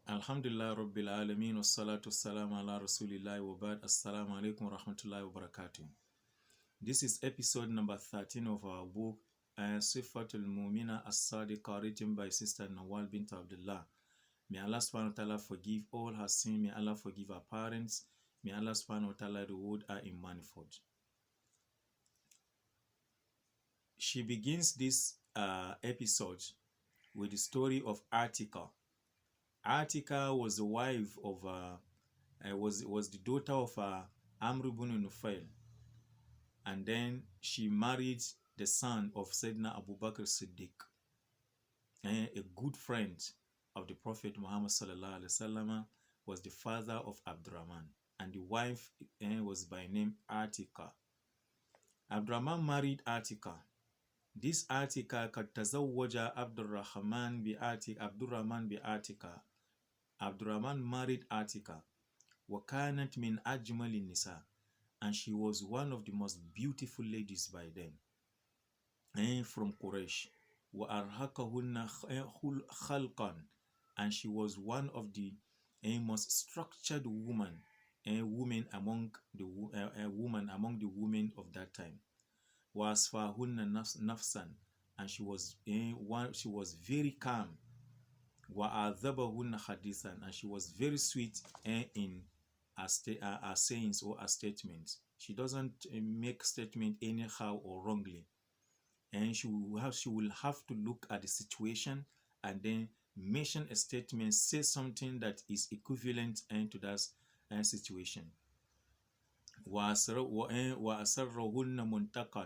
Alhamdulillah Rabbil Alameen wa salatu salam ala Rasulillahi wa ba'd. Assalamu alaikum wa rahmatullahi wa barakatuh. This is episode number 13 of our book Sifatul Mumina As-Sadiqa, written by Sister Nawal bint Abdullah. May Allah subhanahu wa ta'ala forgive all her sin. May Allah forgive our parents. May Allah subhanahu wa ta'ala reward her in manifold. She begins this episode with the story of Atika. Atika was the wife of was the daughter of Amr ibn Nufail, and then she married the son of Sayyidina Abubakar Siddeeq, a good friend of the Prophet Muhammad sallallahu alaihi wasallam, was the father of Abdurahman, and the wife was by name Atika. Abdurahman married Atika. This Atika قد تزوج Abdurahman bi Atika. Abdurahman married Atika. وكانت من أجمل النساء, and she was one of the most beautiful ladies by then, from Quraysh. وأرهقهن خلقا, and she was one of the most structured women among the women of that time. وأصفاهن نفسا, and she was very calm. وأعذبهن حديثا, and she was very sweet in her sayings or her statements. She doesn't make statement anyhow or wrongly, and she will have to look at the situation and then mention a statement, say something that is equivalent to that situation. وَأَسَرَّهُنَّ مُنْتَقًا,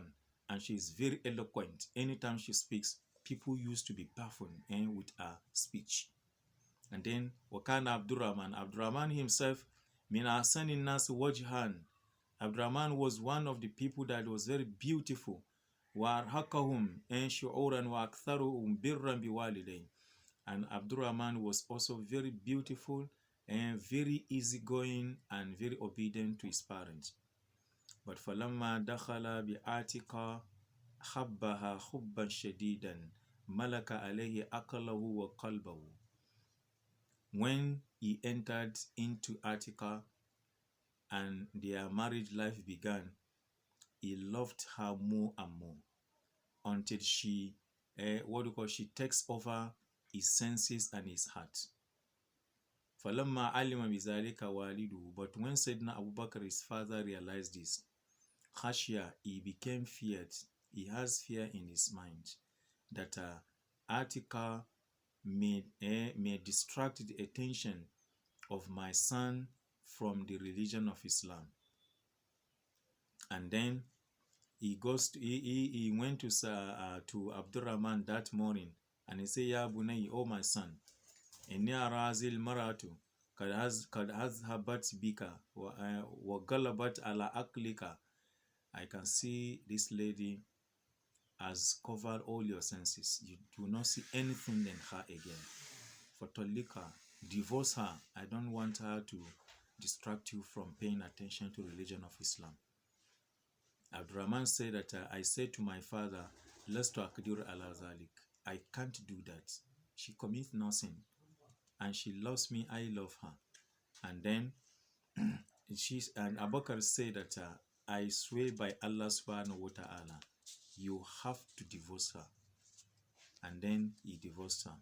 and she is very eloquent. Anytime she speaks, people used to be baffled with her speech. And then وَكَانَ Abdurahman himself مِنْ أَحْسَنِ النَّاسِ وَجْهًا. Abdurahman was one of the people that was very beautiful. وَأَرْهَقَهُمْ شُعُورًا وَأَكْثَرُهُمْ بِرًّا بِوَالِدَيْهِ. And Abdurahman was also very beautiful and very easygoing and very obedient to his parents. But فَلَمَّا دَخَلَ بِآتِقَ حَبَّهَا حُبًّا شَدِيدًا مَلَكَ عَلَيْهِ أَقْلَهُ وَقَلْبَهُ. When he entered into Atika and their marriage life began, he loved her more and more until she takes over his senses and his heart. فَلَمَّا عَلِمَ بِذَلِكَ وَالِدُهُ. But when Sayyidina Abubakar, his father, realized this, Khashya, he became feared. He has fear in his mind that Atika may distract the attention of my son from the religion of Islam. And then he went to Abdurrahman that morning, and he said, Ya Bunay, oh my son, inni arazil maratu kad hazhabat bika wa galabat ala aklika. I can see this lady has covered all your senses. You do not see anything in her again. Fatolika, divorce her. I don't want her to distract you from paying attention to the religion of Islam. Abdurrahman said that I said to my father, Lastu akdir ala zalik. I can't do that. She commits nothing, and she loves me. I love her. And then and Abubakar said that I swear by Allah subhanahu wa ta'ala, you have to divorce her. And then he divorced her.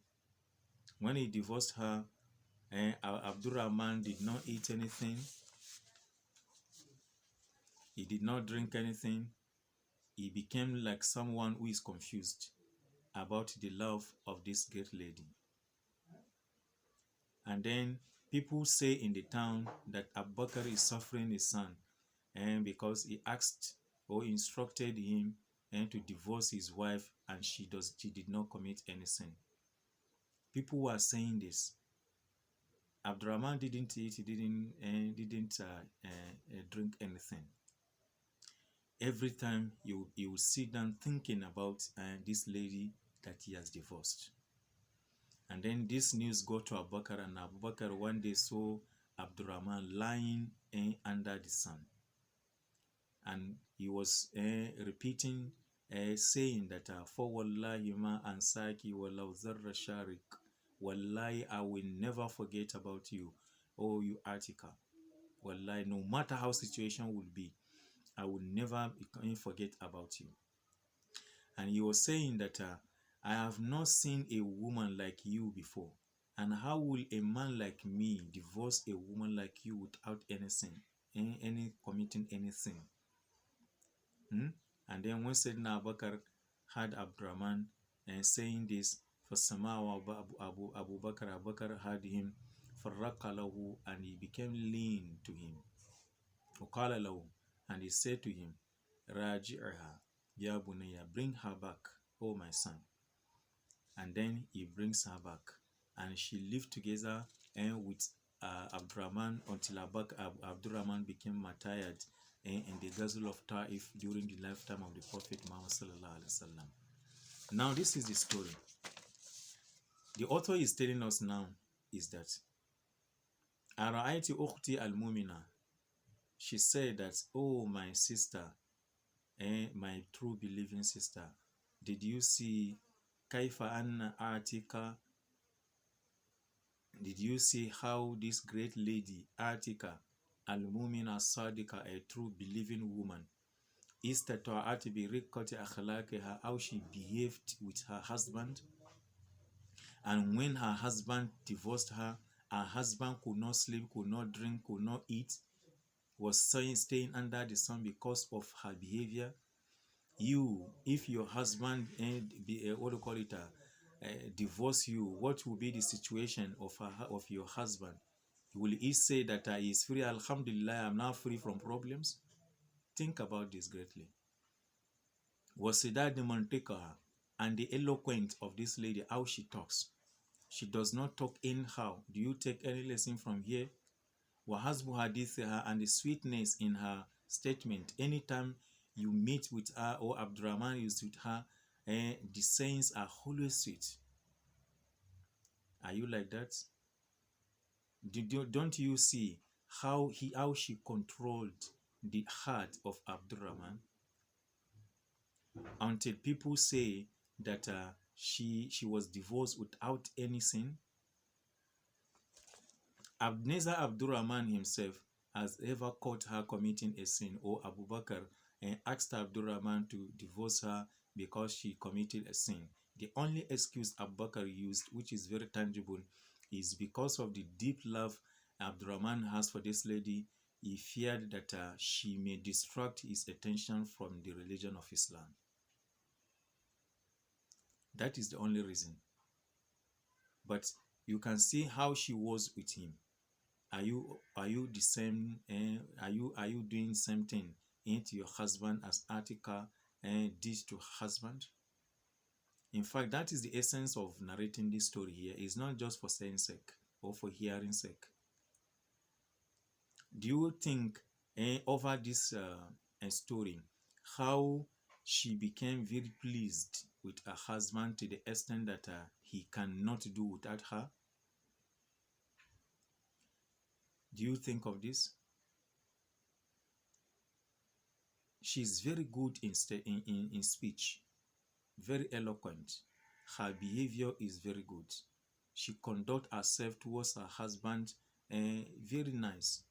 When he divorced her, Abdurrahman did not eat anything. He did not drink anything. He became like someone who is confused about the love of this great lady. And then people say in the town that Abubakar is suffering his son, and because he asked or instructed him to divorce his wife, and she did not commit any sin. People were saying this. Abdurrahman didn't eat, he didn't drink anything. Every time he would sit down thinking about this lady that he has divorced. And then this news got to Abubakar, and Abubakar one day saw Abdurrahman lying under the sun. And he was repeating, saying that for wallahi ma ansaki walau zarra sharik Wallahi, I will never forget about you. Oh, you Atika. Wallahi, no matter how situation will be, I will never forget about you. And he was saying that I have not seen a woman like you before. And how will a man like me divorce a woman like you without any sin, any committing any sin? And then when Sayyidina Abubakar had Abdurahman saying this, for Samawa Abubakar had him, Farrakalahu, and he became lean to him. وقال له, and he said to him, Raji'aha, Ya Bunaya, bring her back, oh my son. And then he brings her back, and she lived together with Abdurahman until Abdurahman became martyred in the Ghazal of Ta'if during the lifetime of the Prophet Muhammad sallallahu alaihi wasallam. Now this is the story. The author is telling us now is that Ara'aiti ukhti al-mumina, she said that, oh my sister, my true believing sister, did you see Kaifa Anna Atika? Did you see how this great lady Atika al-Mumina Sadika, a true believing woman, istata'at bi riqqati akhlaqiha, how she behaved with her husband? And when her husband divorced her husband could not sleep, could not drink, could not eat, was staying under the sun because of her behavior. You, if your husband divorce you, what will be the situation of your husband? Will he say that he is free? Alhamdulillah, I'm now free from problems. Think about this greatly. Was that the mantika and the eloquent of this lady, how she talks? She does not talk anyhow. Do you take any lesson from here? Wahazbu hadithiha, and the sweetness in her statement. Anytime you meet with her or Abdurahman is with her, the sayings are always sweet. Are you like that? Don't you see how she controlled the heart of Abdurahman until people say that she was divorced without any sin? Neither Abdurahman himself has ever caught her committing a sin, or Abubakar asked Abdurahman to divorce her because she committed a sin. The only excuse Abubakar used, which is very tangible, is because of the deep love Abdurahman has for this lady. He feared that she may distract his attention from the religion of Islam. That is the only reason. But you can see how she was with him. Are you the same? Are you doing the same thing to your husband as Atika did to her husband? In fact, that is the essence of narrating this story here. It's not just for saying sake or for hearing sake. Do you think over this story, how she became very pleased with her husband to the extent that he cannot do without her? Do you think of this? She's very good in speech, very eloquent. Her behavior is very good. She conducts herself towards her husband very nice,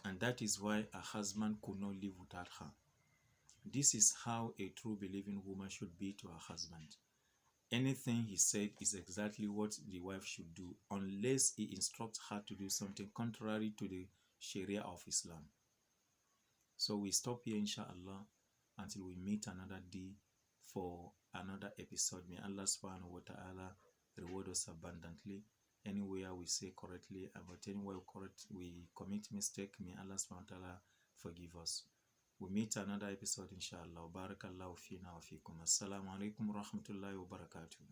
and that is why her husband could not live without her. This is how a true believing woman should be to her husband. Anything he said is exactly what the wife should do, unless he instructs her to do something contrary to the Sharia of Islam. So we stop here, inshallah, until we meet another day for another episode. May Allah subhanahu wa ta'ala reward us abundantly. Anywhere we say correctly, but anywhere we commit mistake, may Allah subhanahu wa ta'ala forgive us. We meet another episode, inshallah. Barakallahu fina wa fikum. Assalamu alaikum wa rahmatullahi wa barakatuh.